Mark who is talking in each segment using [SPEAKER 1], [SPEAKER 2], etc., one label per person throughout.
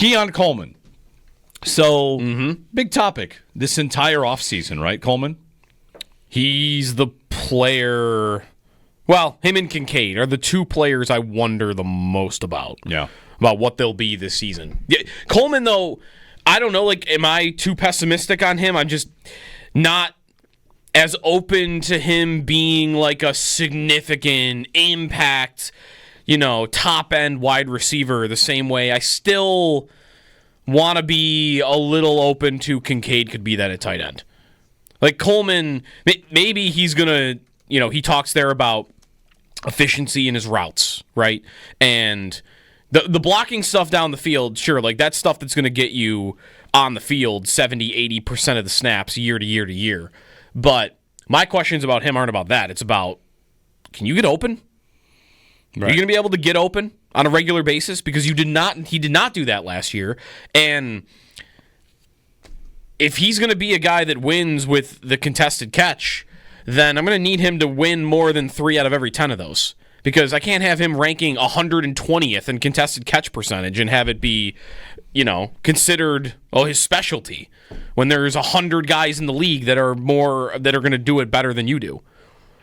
[SPEAKER 1] Keon Coleman. So, big topic this entire offseason, right, Coleman?
[SPEAKER 2] He's the player. Well, him and Kincaid are the two players I wonder the most about.
[SPEAKER 1] Yeah.
[SPEAKER 2] About what they'll be this season. Yeah, Coleman, though, I don't know. Like, am I too pessimistic on him? I'm just not as open to him being like a significant impact, top-end wide receiver the same way. I still want to be a little open to Kincaid could be that at tight end. Like Coleman, maybe he's going to, he talks there about efficiency in his routes, right? And the blocking stuff down the field, sure, like that's stuff that's going to get you on the field 70, 80% of the snaps year to year to year. But my questions about him aren't about that. It's about, can you get open? Right. Are you going to be able to get open on a regular basis? Because he did not do that last year. And if he's going to be a guy that wins with the contested catch, then I'm going to need him to win more than 3 out of every 10 of those. Because I can't have him ranking 120th in contested catch percentage and have it be, considered his specialty when there's 100 guys in the league that are going to do it better than you do.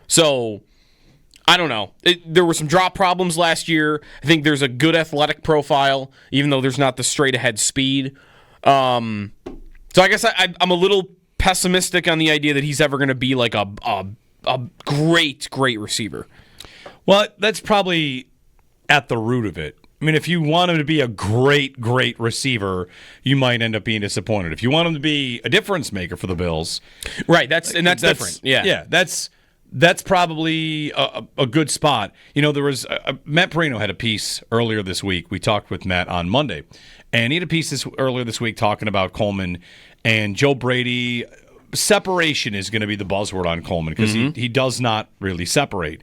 [SPEAKER 2] So I don't know. There were some drop problems last year. I think there's a good athletic profile, even though there's not the straight ahead speed. So I guess I'm a little pessimistic on the idea that he's ever going to be like a great receiver.
[SPEAKER 1] Well, that's probably at the root of it. I mean, if you want him to be a great receiver, you might end up being disappointed. If you want him to be a difference maker for the Bills,
[SPEAKER 2] right? That's different. Yeah,
[SPEAKER 1] that's probably a good spot. There was Matt Perino had a piece earlier this week. We talked with Matt on Monday, and he had a piece earlier this week talking about Coleman and Joe Brady. Separation is going to be the buzzword on Coleman because he does not really separate.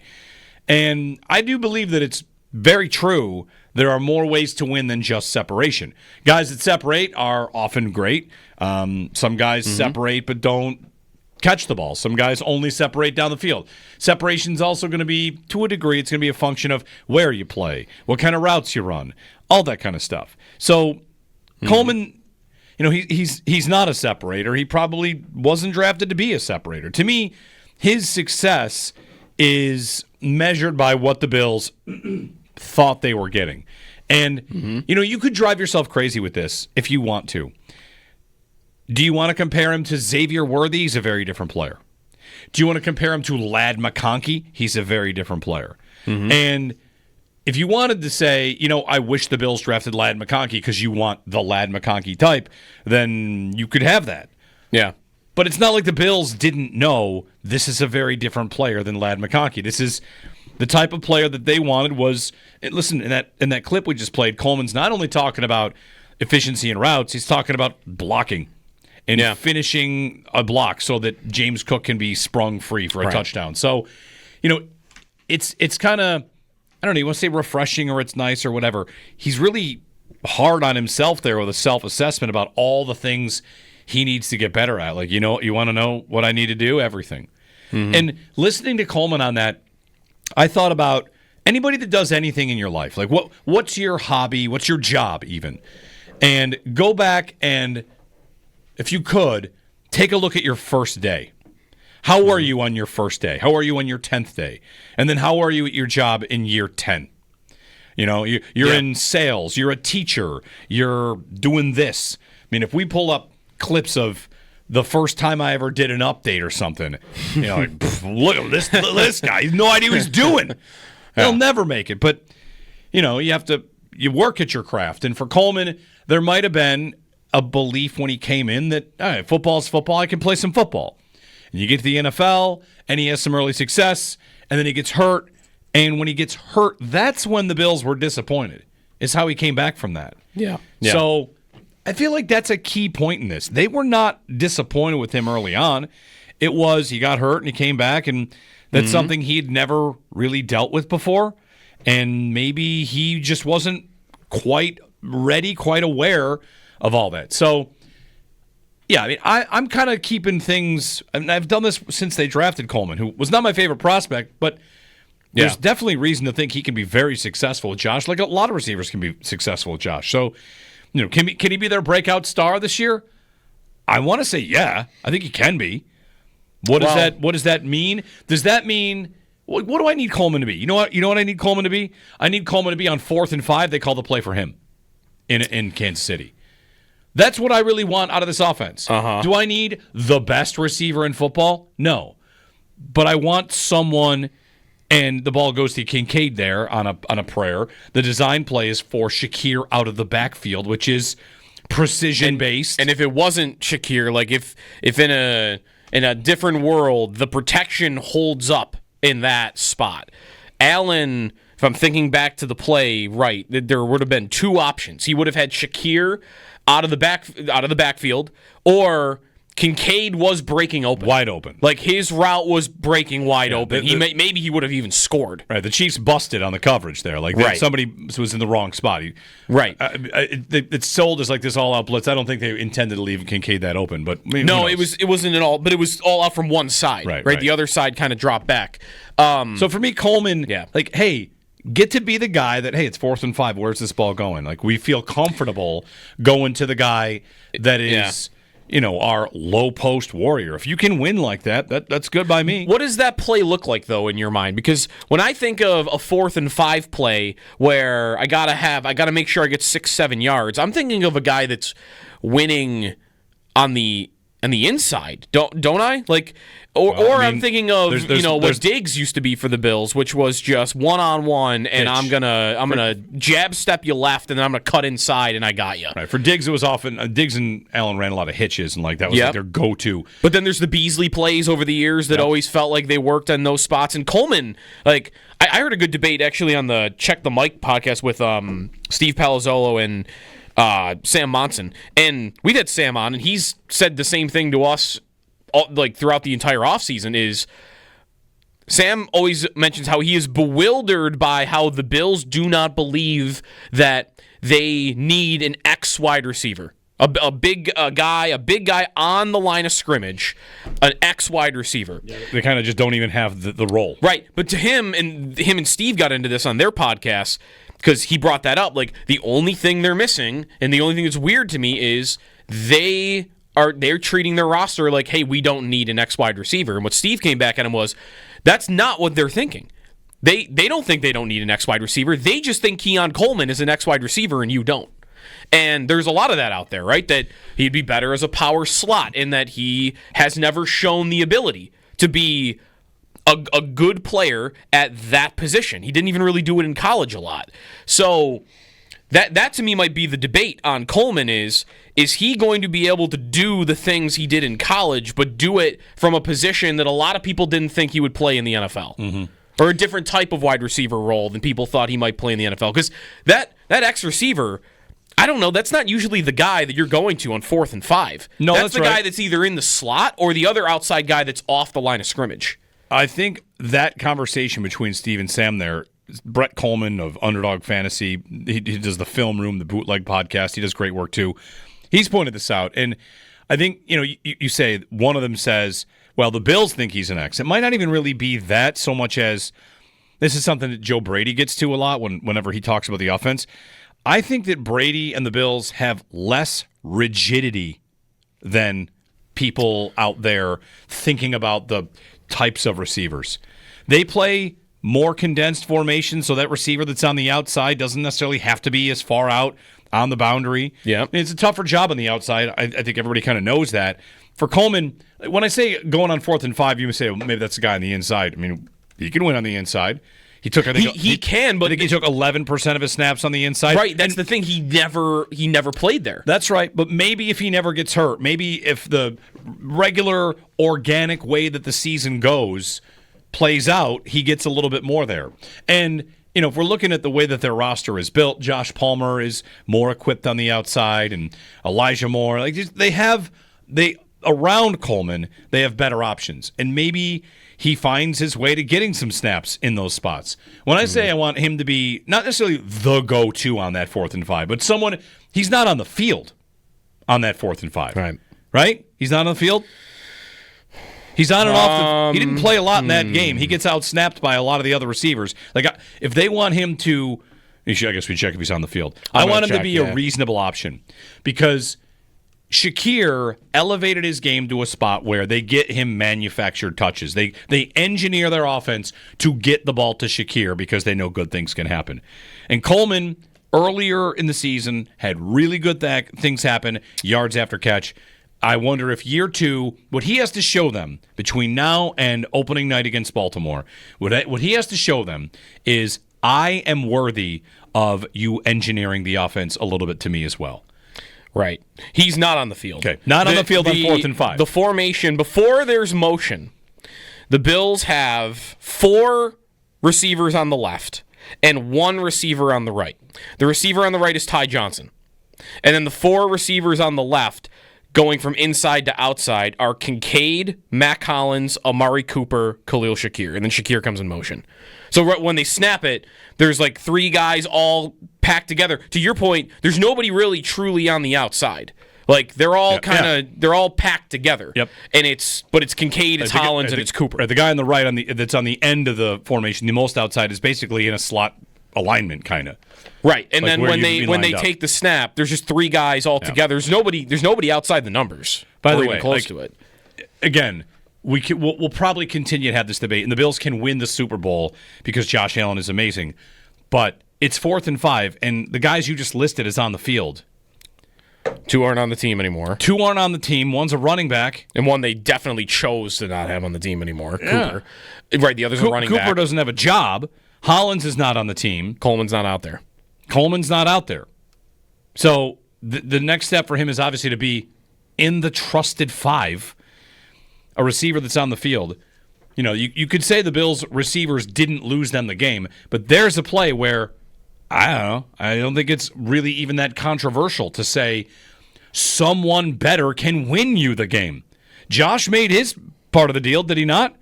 [SPEAKER 1] And I do believe that it's very true. There are more ways to win than just separation. Guys that separate are often great. Some guys separate but don't catch the ball. Some guys only separate down the field. Separation's also going to be, to a degree, it's going to be a function of where you play, what kind of routes you run, all that kind of stuff. So Coleman, he's not a separator. He probably wasn't drafted to be a separator. To me, his success is measured by what the Bills thought they were getting. And, you could drive yourself crazy with this if you want to. Do you want to compare him to Xavier Worthy? He's a very different player. Do you want to compare him to Ladd McConkey? He's a very different player. And if you wanted to say, I wish the Bills drafted Ladd McConkey because you want the Ladd McConkey type, then you could have that.
[SPEAKER 2] Yeah.
[SPEAKER 1] But it's not like the Bills didn't know this is a very different player than Ladd McConkey. This is the type of player that they wanted was, listen, in that clip we just played, Coleman's not only talking about efficiency in routes, he's talking about blocking and finishing a block so that James Cook can be sprung free for a touchdown. So, it's kind of, I don't know, you want to say refreshing or it's nice or whatever. He's really hard on himself there with a self-assessment about all the things he needs to get better at. Like, you want to know what I need to do? Everything. And listening to Coleman on that, I thought about anybody that does anything in your life. Like, what's your hobby? What's your job even? And go back and, if you could, take a look at your first day. How are you on your first day? How are you on your 10th day? And then how are you at your job in year 10? You're in sales. You're a teacher. You're doing this. I mean, if we pull up clips of the first time I ever did an update or something, look at this guy. He has no idea what he's doing. He'll never make it. But, you work at your craft. And for Coleman, there might have been a belief when he came in that, all right, football's football. I can play some football. And you get to the NFL, and he has some early success, and then he gets hurt. And when he gets hurt, that's when the Bills were disappointed, is how he came back from that.
[SPEAKER 2] Yeah.
[SPEAKER 1] So I feel like that's a key point in this. They were not disappointed with him early on. It was he got hurt and he came back, and that's something he'd never really dealt with before. And maybe he just wasn't quite ready, quite aware of all that. So, yeah, I mean, I'm kind of keeping things, and I've done this since they drafted Coleman, who was not my favorite prospect, but there's definitely reason to think he can be very successful with Josh, like a lot of receivers can be successful with Josh. So Can he be their breakout star this year? I want to say yeah. I think he can be. What does that mean? Does that mean what do I need Coleman to be? You know what? I need Coleman to be? I need Coleman to be on 4th and 5. They call the play for him in Kansas City. That's what I really want out of this offense. Do I need the best receiver in football? No. But I want someone, and the ball goes to Kincaid there on a prayer. The design play is for Shakir out of the backfield, which is precision-based.
[SPEAKER 2] And if it wasn't Shakir, like if in a different world, the protection holds up in that spot. Allen, if I'm thinking back to the play, right, there would have been two options. He would have had Shakir out of the backfield, or Kincaid was breaking open.
[SPEAKER 1] Wide open.
[SPEAKER 2] Like his route was breaking wide open. Maybe he would have even scored.
[SPEAKER 1] Right. The Chiefs busted on the coverage there. Like somebody was in the wrong spot. It's sold as like this all-out blitz. I don't think they intended to leave Kincaid that open. But
[SPEAKER 2] no, it wasn't at all. But it was all out from one side. Right. The other side kind of dropped back.
[SPEAKER 1] So for me, Coleman, like, hey, get to be the guy that, hey, it's 4th and 5. Where's this ball going? Like, we feel comfortable going to the guy that is, our low post warrior. If you can win like that's good by me.
[SPEAKER 2] What does that play look like, though, in your mind? Because when I think of a 4th and 5 play where I gotta make sure I get 6-7 yards, I'm thinking of a guy that's winning on the inside, don't I? Like, I'm thinking of what Diggs used to be for the Bills, which was just 1-on-1, and I'm gonna jab step you left, and then I'm gonna cut inside, and I got you.
[SPEAKER 1] Right. For Diggs, it was often Diggs and Allen ran a lot of hitches, and like that was like their go-to.
[SPEAKER 2] But then there's the Beasley plays over the years that always felt like they worked on those spots. And Coleman, like I heard a good debate actually on the Check the Mic podcast with Steve Palazzolo and Sam Monson, and we've had Sam on, and he's said the same thing to us like throughout the entire offseason. Is Sam always mentions how he is bewildered by how the Bills do not believe that they need an X wide receiver, a big guy on the line of scrimmage, an X wide receiver.
[SPEAKER 1] They kind of just don't even have the role,
[SPEAKER 2] right? But to him and Steve got into this on their podcast, because he brought that up. Like, the only thing they're missing, and the only thing that's weird to me, is they're treating their roster like, hey, we don't need an X wide receiver. And what Steve came back at him was, that's not what they're thinking. They don't think they don't need an X wide receiver. They just think Keon Coleman is an X wide receiver and you don't. And there's a lot of that out there, right? That he'd be better as a power slot, in that he has never shown the ability to be a good player at that position. He didn't even really do it in college a lot. So that to me might be the debate on Coleman is he going to be able to do the things he did in college, but do it from a position that a lot of people didn't think he would play in the NFL? Mm-hmm. Or a different type of wide receiver role than people thought he might play in the NFL? Because that X receiver, I don't know, that's not usually the guy that you're going to on 4th and 5.
[SPEAKER 1] No,
[SPEAKER 2] that's the
[SPEAKER 1] right.
[SPEAKER 2] guy that's either in the slot or the other outside guy that's off the line of scrimmage.
[SPEAKER 1] I think that conversation between Steve and Sam there, Brett Coleman of Underdog Fantasy, he does the Film Room, the Bootleg podcast. He does great work too. He's pointed this out. And I think, you say, one of them says, well, the Bills think he's an X. It might not even really be that so much as this is something that Joe Brady gets to a lot whenever he talks about the offense. I think that Brady and the Bills have less rigidity than people out there thinking about the types of receivers. They play more condensed formation, so that receiver that's on the outside doesn't necessarily have to be as far out on the boundary.
[SPEAKER 2] Yeah,
[SPEAKER 1] it's a tougher job on the outside. I think everybody kind of knows that. For Coleman, when I say going on 4th and 5, you may say, well, maybe that's the guy on the inside. I mean, he can win on the inside. He took, I think
[SPEAKER 2] he can, but
[SPEAKER 1] I think he took 11% of his snaps on the inside.
[SPEAKER 2] Right, that's the thing. He never played there.
[SPEAKER 1] That's right. But maybe if he never gets hurt, maybe if the regular organic way that the season goes plays out, he gets a little bit more there. And if we're looking at the way that their roster is built, Josh Palmer is more equipped on the outside, and Elijah Moore, like they around Coleman, they have better options, and maybe he finds his way to getting some snaps in those spots. When I say I want him to be not necessarily the go-to on that 4th and 5, but someone, he's not on the field on that 4th and 5. Right? He's not on the field? He's on and off. He didn't play a lot in that game. He gets out-snapped by a lot of the other receivers. Like, if they want him to I guess we check if he's on the field.
[SPEAKER 2] I'm
[SPEAKER 1] I
[SPEAKER 2] gonna
[SPEAKER 1] want him to
[SPEAKER 2] check,
[SPEAKER 1] be
[SPEAKER 2] yeah.
[SPEAKER 1] a reasonable option because Shakir elevated his game to a spot where they get him manufactured touches. They engineer their offense to get the ball to Shakir because they know good things can happen. And Coleman, earlier in the season, had really good things happen, yards after catch. I wonder if year 2, what he has to show them between now and opening night against Baltimore, what he has to show them is I am worthy of you engineering the offense a little bit to me as well.
[SPEAKER 2] Right. He's not on the field.
[SPEAKER 1] Okay. Not on the field on 4th and 5.
[SPEAKER 2] The formation, before there's motion, the Bills have 4 receivers on the left and 1 receiver on the right. The receiver on the right is Ty Johnson. And then the 4 receivers on the left going from inside to outside are Kincaid, Mack Hollins, Amari Cooper, Khalil Shakir. And then Shakir comes in motion. So when they snap it, there's like 3 guys all packed together. To your point, there's nobody really truly on the outside. Like they're all they're all packed together.
[SPEAKER 1] Yep.
[SPEAKER 2] And it's Kincaid, it's Hollins, and it's Cooper.
[SPEAKER 1] The guy on the right that's on the end of the formation, the most outside, is basically in a slot alignment kind of.
[SPEAKER 2] Right. And
[SPEAKER 1] like
[SPEAKER 2] then when they take the snap, there's just 3 guys all together. There's nobody outside the numbers.
[SPEAKER 1] By the
[SPEAKER 2] or
[SPEAKER 1] way,
[SPEAKER 2] even close to it.
[SPEAKER 1] Again, we'll probably continue to have this debate, and the Bills can win the Super Bowl because Josh Allen is amazing. But it's 4th and 5, and the guys you just listed is on the field.
[SPEAKER 2] 2 aren't on the team anymore.
[SPEAKER 1] 2 aren't on the team. One's a running back.
[SPEAKER 2] And one they definitely chose to not have on the team anymore. Cooper. Right, the other's a running back.
[SPEAKER 1] Cooper doesn't have a job. Hollins is not on the team.
[SPEAKER 2] Coleman's not out there.
[SPEAKER 1] So the next step for him is obviously to be in the trusted 5, a receiver that's on the field. You know, you could say the Bills' receivers didn't lose them the game, but there's a play where, I don't think it's really even that controversial to say someone better can win you the game. Josh made his part of the deal, did he not?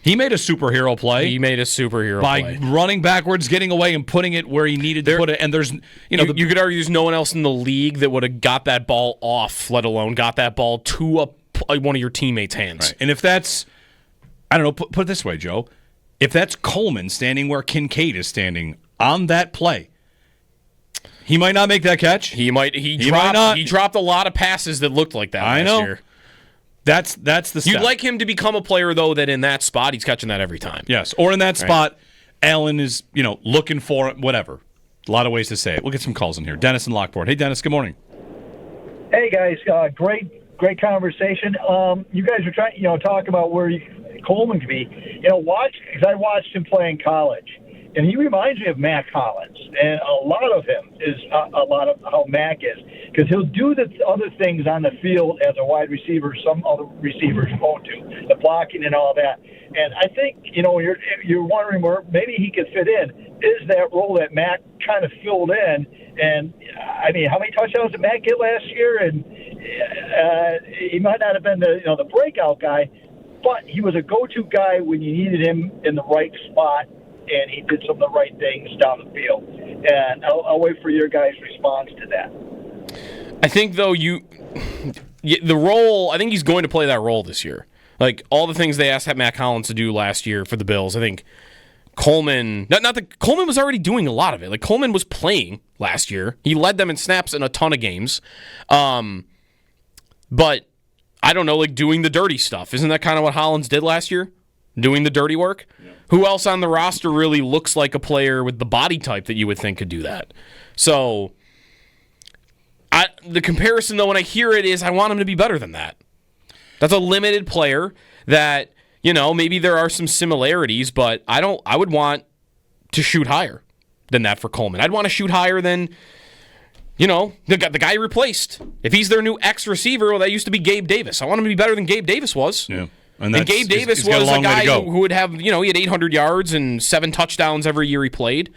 [SPEAKER 1] He made a superhero play.
[SPEAKER 2] He made a superhero
[SPEAKER 1] by
[SPEAKER 2] play.
[SPEAKER 1] running backwards, getting away, and putting it where he needed to put it. And there's,
[SPEAKER 2] you could argue there's no one else in the league that would have got that ball off, let alone got that ball to one of your teammates' hands.
[SPEAKER 1] Right. And if that's, I don't know, put it this way, Joe. If that's Coleman standing where Kincaid is standing on that play, he might not make that catch.
[SPEAKER 2] He might not. He dropped a lot of passes that looked like that last year.
[SPEAKER 1] That's the step.
[SPEAKER 2] You'd like him to become a player, though, that in that spot, he's catching that every time.
[SPEAKER 1] Yes, or in that spot, Allen is, looking for it, whatever. A lot of ways to say it. We'll get some calls in here. Dennis in Lockport. Hey, Dennis, good morning.
[SPEAKER 3] Hey, guys. Great conversation. You guys are trying, talk about where Coleman could be. Because I watched him play in college, and he reminds me of Mack Hollins, and a lot of him is a lot of how Mack is, because he'll do the other things on the field as a wide receiver some other receivers won't do, the blocking and all that. And I think, you're wondering where maybe he could fit in. Is that role that Mack kind of filled in? And, I mean, how many touchdowns did Mack get last year? And he might not have been the breakout guy, but he was a go-to guy when you needed him in the right spot, and he did some of the right things down the field. And I'll wait for your guys' response to that.
[SPEAKER 2] I think, though, the role, I think he's going to play that role this year. Like, all the things they asked Mack Hollins to do last year for the Bills, I think Coleman, Coleman was already doing a lot of it. Like, Coleman was playing last year. He led them in snaps in a ton of games. But, I don't know, like, doing the dirty stuff. Isn't that kind of what Hollins did last year? Doing the dirty work? Yeah. Who else on the roster really looks like a player with the body type that you would think could do that? So, the comparison, though, when I hear it is I want him to be better than that. That's a limited player that, maybe there are some similarities, but I would want to shoot higher than that for Coleman. I'd want to shoot higher than, the guy he replaced. If he's their new ex-receiver, well, that used to be Gabe Davis. I want him to be better than Gabe Davis was.
[SPEAKER 1] Yeah.
[SPEAKER 2] And Gabe Davis was a guy who would have, he had 800 yards and 7 touchdowns every year he played.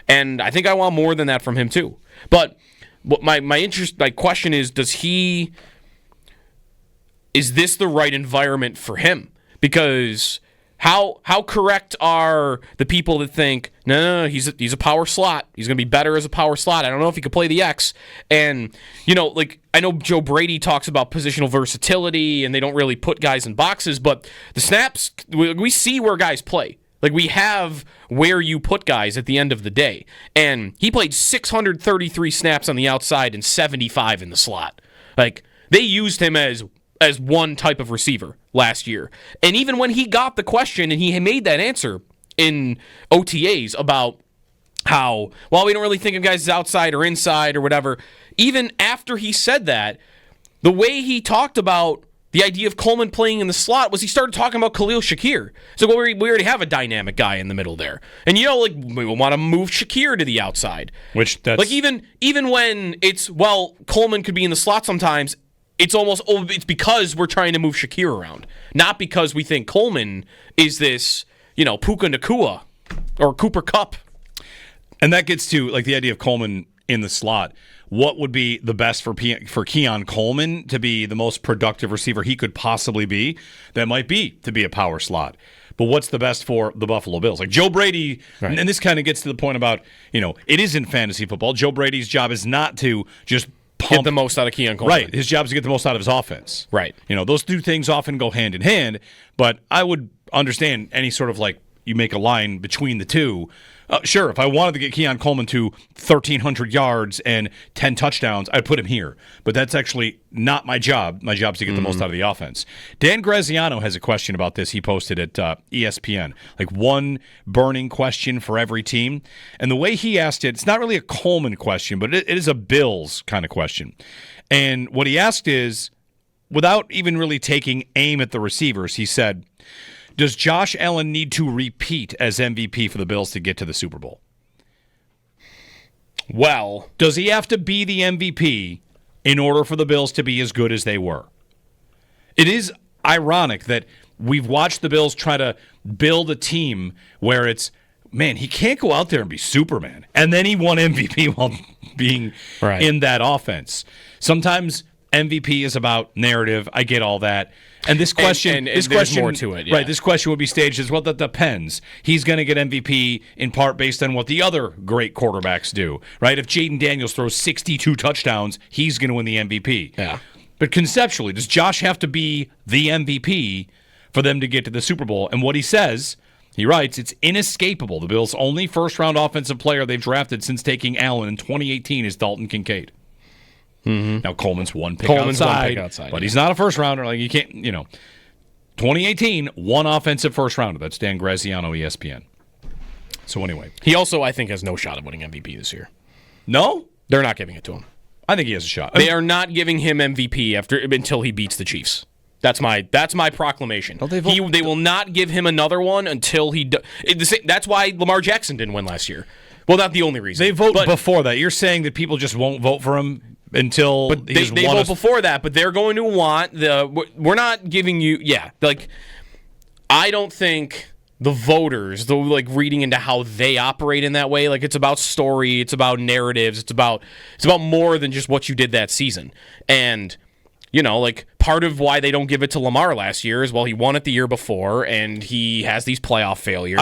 [SPEAKER 2] And I think I want more than that from him, too. But my question is, is this the right environment for him? Because how correct are the people that think, no, he's a power slot. He's going to be better as a power slot. I don't know if he could play the X. And, I know Joe Brady talks about positional versatility and they don't really put guys in boxes, but the snaps, we see where guys play. Like, we have where you put guys at the end of the day. And he played 633 snaps on the outside and 75 in the slot. Like, they used him as one type of receiver last year. And even when he got the question and he made that answer in OTAs about how, well, we don't really think of guys as outside or inside or whatever, even after he said that, the way he talked about the idea of Coleman playing in the slot was he started talking about Khalil Shakir. So we already have a dynamic guy in the middle there. And, we want to move Shakir to the outside.
[SPEAKER 1] Which that's...
[SPEAKER 2] Like, even when it's, well, Coleman could be in the slot sometimes, it's almost, it's because we're trying to move Shakir around. Not because we think Coleman is this, Puka Nacua or Cooper Kupp.
[SPEAKER 1] And that gets to, the idea of Coleman in the slot. What would be the best for Keon Coleman to be the most productive receiver he could possibly be? That might be to be a power slot. But what's the best for the Buffalo Bills? Like Joe Brady, right. And this kind of gets to the point about, it isn't fantasy football. Joe Brady's job is not to just
[SPEAKER 2] get the most out of Keon Coleman.
[SPEAKER 1] Right. His job is to get the most out of his offense.
[SPEAKER 2] Right.
[SPEAKER 1] Those two things often go hand in hand, but I would understand any sort of you make a line between the two. Sure, if I wanted to get Keon Coleman to 1,300 yards and 10 touchdowns, I'd put him here. But that's actually not my job. My job is to get the most out of the offense. Dan Graziano has a question about this. He posted at ESPN. One burning question for every team. And the way he asked it, it's not really a Coleman question, but it is a Bills kind of question. And what he asked is, without even really taking aim at the receivers, he said, does Josh Allen need to repeat as MVP for the Bills to get to the Super Bowl?
[SPEAKER 2] Well,
[SPEAKER 1] does he have to be the MVP in order for the Bills to be as good as they were? It is ironic that we've watched the Bills try to build a team where it's, man, he can't go out there and be Superman. And then he won MVP while being in that offense. Sometimes MVP is about narrative. I get all that. And this question,
[SPEAKER 2] there's more to it. Yeah.
[SPEAKER 1] Right, this question would be staged as, well, that depends. He's going to get MVP in part based on what the other great quarterbacks do, right? If Jaden Daniels throws 62 touchdowns, he's going to win the MVP.
[SPEAKER 2] Yeah.
[SPEAKER 1] But conceptually, does Josh have to be the MVP for them to get to the Super Bowl? And what he says, he writes, it's inescapable. The Bills' only first-round offensive player they've drafted since taking Allen in 2018 is Dalton Kincaid. Mm-hmm. Now, Coleman's one pick outside, but he's not a first-rounder. You can't, 2018, one offensive first-rounder. That's Dan Graziano, ESPN. So anyway.
[SPEAKER 2] He also, I think, has no shot at winning MVP this year.
[SPEAKER 1] No?
[SPEAKER 2] They're not giving it to him.
[SPEAKER 1] I think he has a shot.
[SPEAKER 2] They are not giving him MVP until he beats the Chiefs. That's my proclamation. They will not give him another one until he that's why Lamar Jackson didn't win last year. Well, not the only reason.
[SPEAKER 1] They vote before that. You're saying that people just won't vote for him until
[SPEAKER 2] they vote before that, but they're going to want we're not giving you I don't think the voters, reading into how they operate in that way, it's about story, it's about narratives, it's about more than just what you did that season. And part of why they don't give it to Lamar last year is, well, he won it the year before, and he has these playoff failures.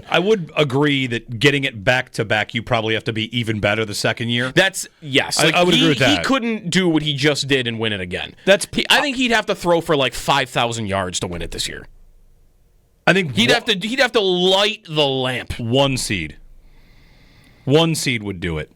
[SPEAKER 1] I would agree that getting it back-to-back, you probably have to be even better the second year.
[SPEAKER 2] Yes.
[SPEAKER 1] I would agree with that.
[SPEAKER 2] He couldn't do what he just did and win it again. I think he'd have to throw for 5,000 yards to win it this year.
[SPEAKER 1] I think
[SPEAKER 2] he'd have to light the lamp.
[SPEAKER 1] One seed would do it.